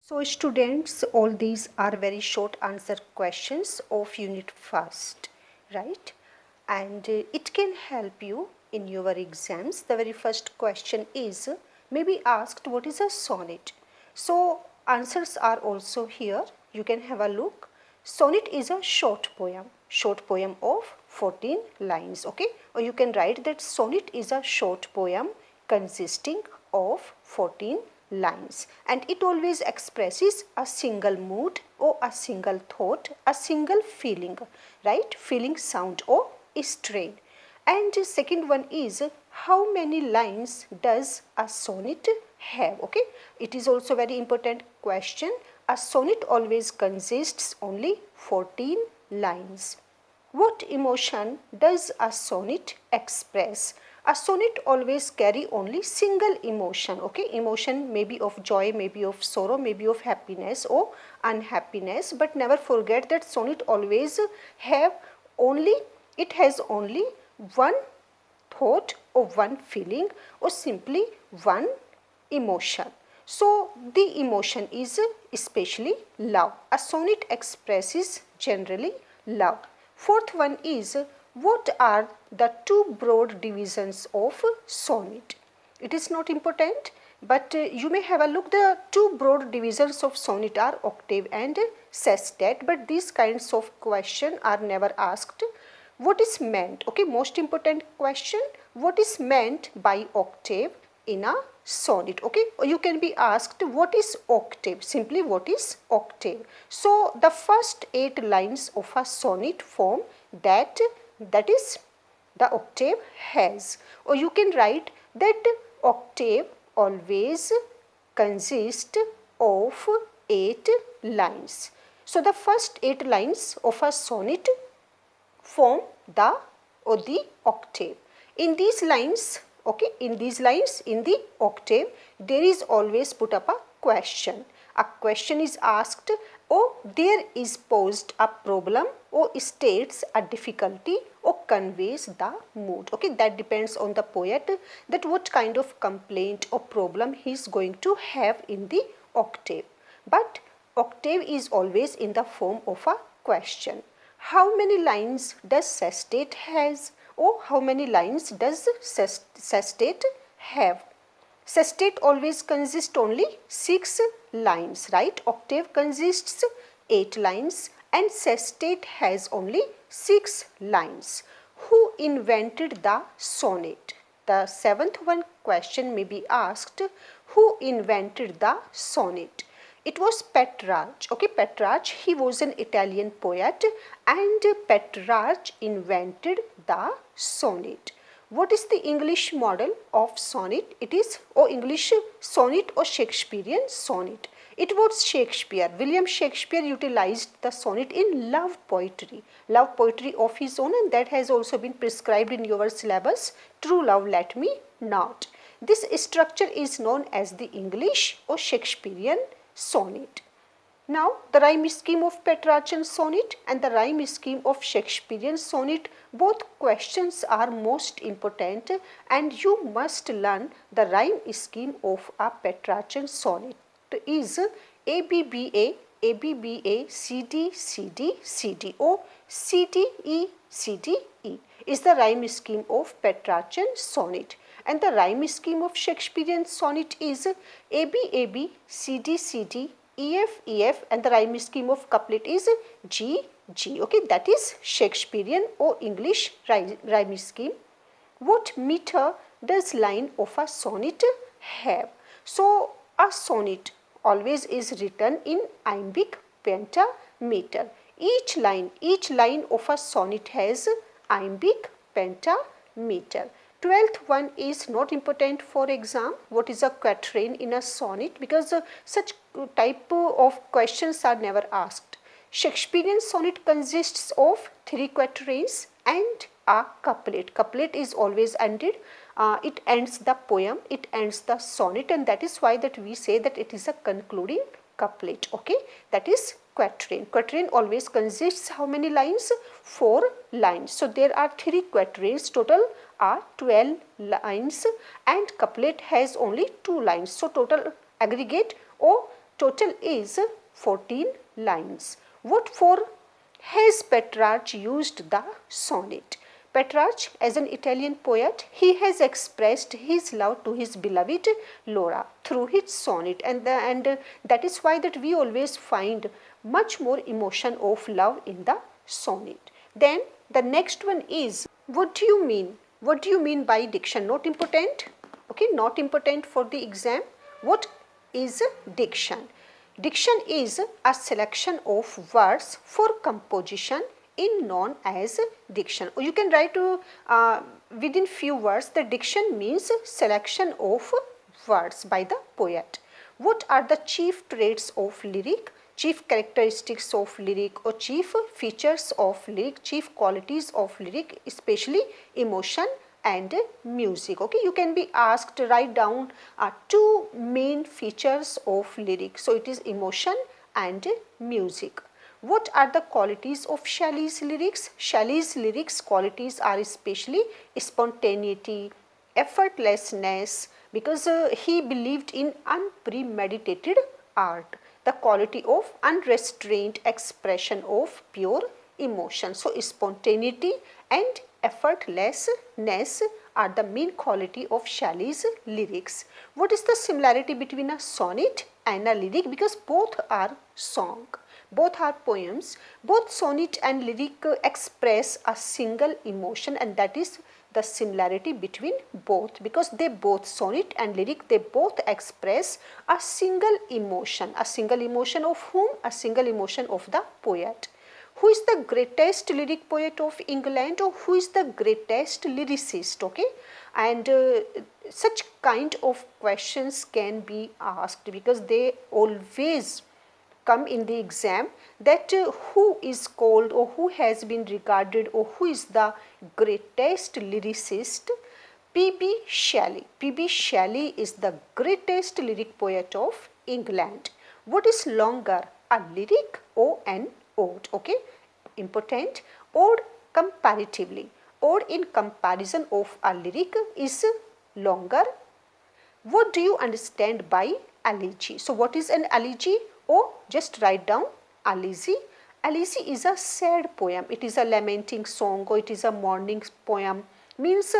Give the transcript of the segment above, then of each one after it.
So students, all these are very short answer questions of unit first, right? And it can help you in your exams. The very first question is maybe asked, what is a sonnet? So answers are also here. You can have a look. Sonnet is a short poem of 14 lines, okay? Or you can write that sonnet is a short poem consisting of 14 lines, and it always expresses a single mood or a single thought, a single feeling, right? Feeling, sound or strain. And the second one is, how many lines does a sonnet have? Okay, it is also very important question. A sonnet always consists only 14 lines. What emotion does a sonnet express? A sonnet always carry only single emotion, okay? Emotion may be of joy, may be of sorrow, may be of happiness or unhappiness, but never forget that sonnet always have only, it has only one thought or one feeling or simply one emotion. So the emotion is especially love. A sonnet expresses generally love. Fourth one is, what are the two broad divisions of sonnet? It is not important, but you may have a look. The two broad divisions of sonnet are octave and sestet, but these kinds of questions are never asked. What is meant? Okay, most important question, what is meant by octave in a sonnet? Okay, or you can be asked, what is octave? Simply, what is octave? So the first 8 lines of a sonnet form that is the octave has, or you can write that octave always consists of 8 lines. So the first 8 lines of a sonnet form the or the octave. In these lines, okay, in the octave, there is always put up a question. A question is asked, or there is posed a problem, or states a difficulty, or conveys the mood. Okay, that depends on the poet, that what kind of complaint or problem he is going to have in the octave. But octave is always in the form of a question. How many lines does sestet has, or how many lines does sestet have? Sestet always consists only 6 lines, right? Octave consists 8 lines and sestet has only 6 lines. Who invented the sonnet? The seventh one question may be asked, who invented the sonnet? It was Petrarch. Okay, Petrarch, he was an Italian poet, and Petrarch invented the sonnet. What is the English model of sonnet? It is English sonnet or Shakespearean sonnet. It was Shakespeare. William Shakespeare utilized the sonnet in love poetry of his own, and that has also been prescribed in your syllabus. True love, let me not. This structure is known as the English or Shakespearean sonnet. Now, the rhyme scheme of Petrarchan sonnet and the rhyme scheme of Shakespearean sonnet, both questions are most important, and you must learn the rhyme scheme of a Petrarchan sonnet. It is ABBA, ABBA, CD, CD, CD, or CDE, CDE is the rhyme scheme of Petrarchan sonnet. And the rhyme scheme of Shakespearean sonnet is AB, AB, CD, CD, EF, EF, and the rhyme scheme of couplet is G, G. Okay, that is Shakespearean or English rhyme scheme. What meter does line of a sonnet have? So, a sonnet always is written in iambic pentameter. Each line of a sonnet has iambic pentameter. 12th one is not important for exam. What is a quatrain in a sonnet? Because such type of questions are never asked. Shakespearean sonnet consists of 3 quatrains and a couplet. Couplet is always ended. It ends the poem, it ends the sonnet, and that is why that we say that it is a concluding couplet. Okay, that is quatrain. Quatrain always consists how many lines? 4 lines. So there are 3 quatrains. Total are 12 lines, and couplet has only 2 lines. So total aggregate or Total is 14 lines. What for has Petrarch used the sonnet? Petrarch, as an Italian poet, he has expressed his love to his beloved Laura through his sonnet, and that is why that we always find much more emotion of love in the sonnet. Then the next one is, what do you mean? What do you mean by diction? Not important. Okay, not important for the exam. What is diction? Diction is a selection of words for composition in known as diction. Or you can write within few words. The diction means selection of words by the poet. What are the chief traits of lyric? Chief characteristics of lyric, or chief features of lyric, chief qualities of lyric, especially emotion and music. Okay, you can be asked to write down two main features of lyric. So it is emotion and music. What are the qualities of Shelley's lyrics? Shelley's lyrics qualities are especially spontaneity, effortlessness, because he believed in unpremeditated art, the quality of unrestrained expression of pure emotion. So spontaneity and effortlessness are the main quality of Shelley's lyrics. What is the similarity between a sonnet and a lyric? Because both are song, both are poems. Both sonnet and lyric express a single emotion, and that is the similarity between both, because they both, sonnet and lyric, they both express a single emotion. A single emotion of whom? A single emotion of the poet. Who is the greatest lyric poet of England, or who is the greatest lyricist? Okay, and such kind of questions can be asked, because they always come in the exam, that who is called, or who has been regarded, or who is the greatest lyricist? P.B. Shelley. P.B. Shelley is the greatest lyric poet of England. What is longer, a lyric or an ode? Okay, important. Ode comparatively. Ode in comparison of a lyric is longer. What do you understand by elegy? So what is an elegy? Or just write down elegy. Elegy is a sad poem. It is a lamenting song, or it is a mourning poem. Means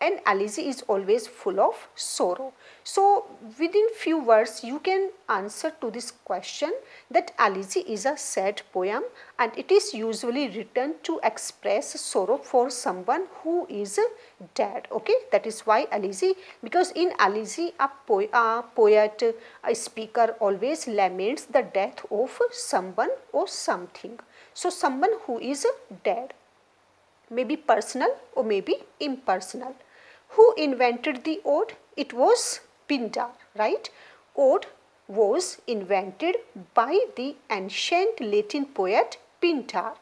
an elegy is always full of sorrow. So within few words you can answer to this question, that elegy is a sad poem, and it is usually written to express sorrow for someone who is dead. Okay, that is why elegy, because in elegy a poet, a speaker always laments the death of someone or something. So someone who is dead, maybe personal or maybe impersonal. Who invented the ode? It was Pindar, right? Ode was invented by the ancient Latin poet Pindar.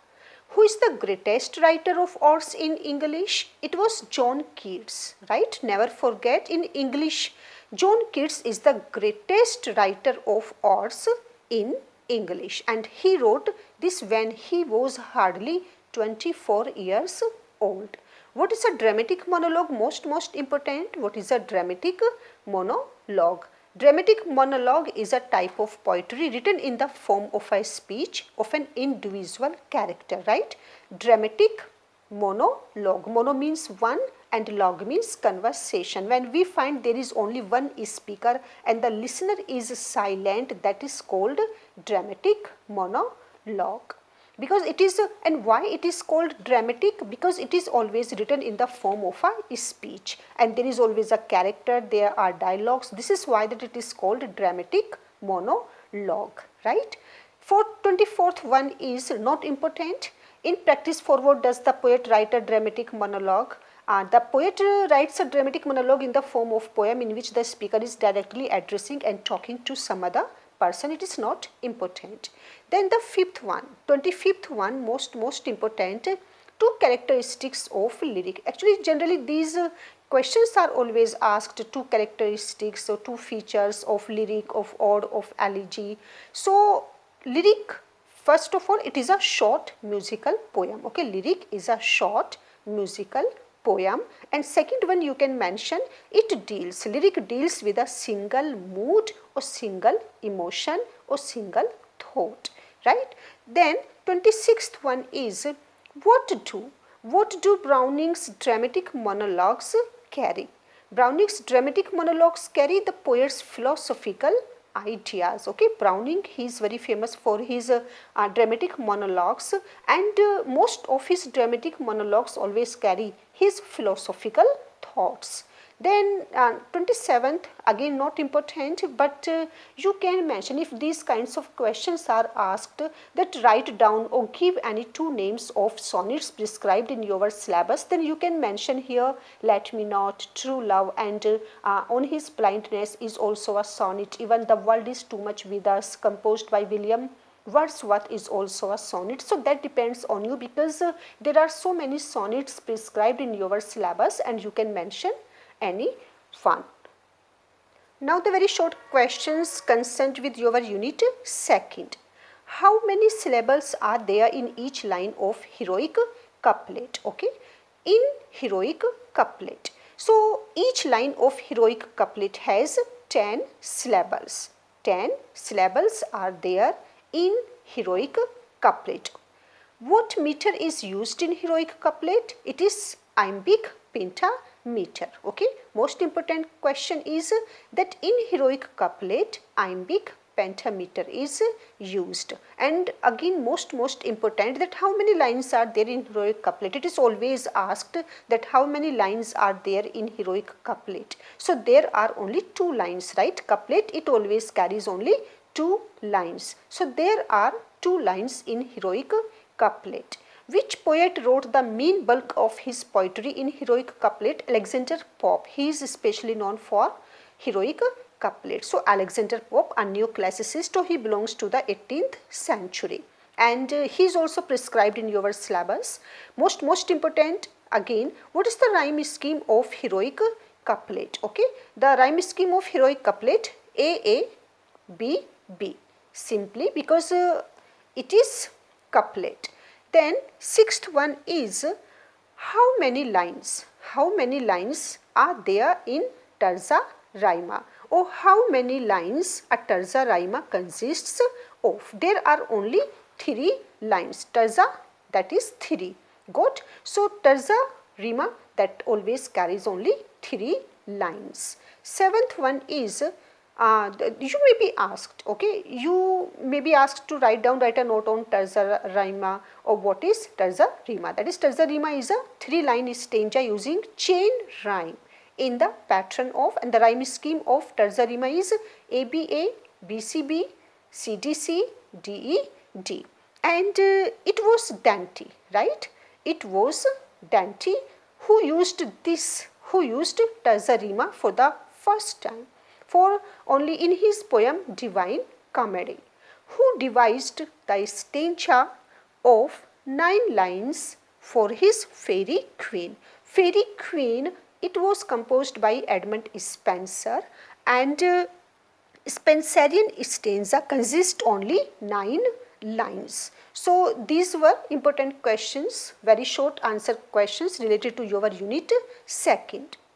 Who is the greatest writer of odes in English? It was John Keats, right? Never forget, in English, John Keats is the greatest writer of odes in English, and he wrote this when he was hardly 24 years old. What is a dramatic monologue? Most important. What is a dramatic monologue? Dramatic monologue is a type of poetry written in the form of a speech of an individual character, right? Dramatic monologue. Mono means one and log means conversation. When we find there is only one speaker and the listener is silent, that is called dramatic monologue. Because it is, and why it is called dramatic? Because it is always written in the form of a speech, and there is always a character, there are dialogues. This is why that it is called dramatic monologue, right? For 24th one is not important. In practice, for what does the poet write a dramatic monologue? The poet writes a dramatic monologue in the form of poem in which the speaker is directly addressing and talking to some other person. It is not important. Then the fifth one, 25th one, most important, two characteristics of lyric. Actually, generally these questions are always asked, two characteristics or two features of lyric, of ode, of elegy. So lyric, first of all, it is a short musical poem. Okay, lyric is a short musical poem, and second one you can mention lyric deals with a single mood or single emotion or single thought, right? Then 26th one is what do Browning's dramatic monologues carry? Browning's dramatic monologues carry the poet's philosophical ideas. Okay, Browning, he is very famous for his dramatic monologues, and most of his dramatic monologues always carry his philosophical thoughts. Then 27th, again not important, but you can mention, if these kinds of questions are asked, that write down or give any two names of sonnets prescribed in your syllabus, then you can mention here Let Me Not, True Love, and On His Blindness is also a sonnet. Even The World Is Too Much With Us, composed by William Wordsworth, is also a sonnet. So that depends on you, because there are so many sonnets prescribed in your syllabus, and you can mention any one. Now the very short questions concerned with your unit second. How many syllables are there in each line of heroic couplet? Okay, in heroic couplet. So each line of heroic couplet has 10 syllables. 10 syllables are there in heroic couplet. What meter is used in heroic couplet? It is iambic pentameter. Okay, most important question is that in heroic couplet iambic pentameter is used. And again most important, that how many lines are there in heroic couplet? It is always asked that how many lines are there in heroic couplet. So there are only 2 lines, right? Couplet, it always carries only 2 lines. So there are 2 lines in heroic couplet. Which poet wrote the main bulk of his poetry in heroic couplet? Alexander Pope. He is especially known for heroic couplet. So Alexander Pope, a neoclassicist, so he belongs to the 18th century, and he is also prescribed in your syllabus. Most important, again, what is the rhyme scheme of heroic couplet? Okay, the rhyme scheme of heroic couplet A B B, simply because it is couplet. Then 6th one is how many lines are there in terza rima, or how many lines a terza rima consists of? There are only 3 lines. Terza, that is 3. Got? So terza rima, that always carries only 3 lines. 7th one is you may be asked, okay, you may be asked to write a note on terza rima, or what is terza rima. That is, terza rima is a 3-line stanza using chain rhyme in the pattern of, and the rhyme scheme of terza rima is ABA, BCB, CDC, DED. And it was Dante, right? It was Dante who used terza rima for the first time, for only in his poem Divine Comedy, who devised the stanza of 9 lines for his Fairy Queen. Fairy Queen, it was composed by Edmund Spenser, and Spenserian stanza consists only 9 lines. So these were important questions, very short answer questions related to your unit second.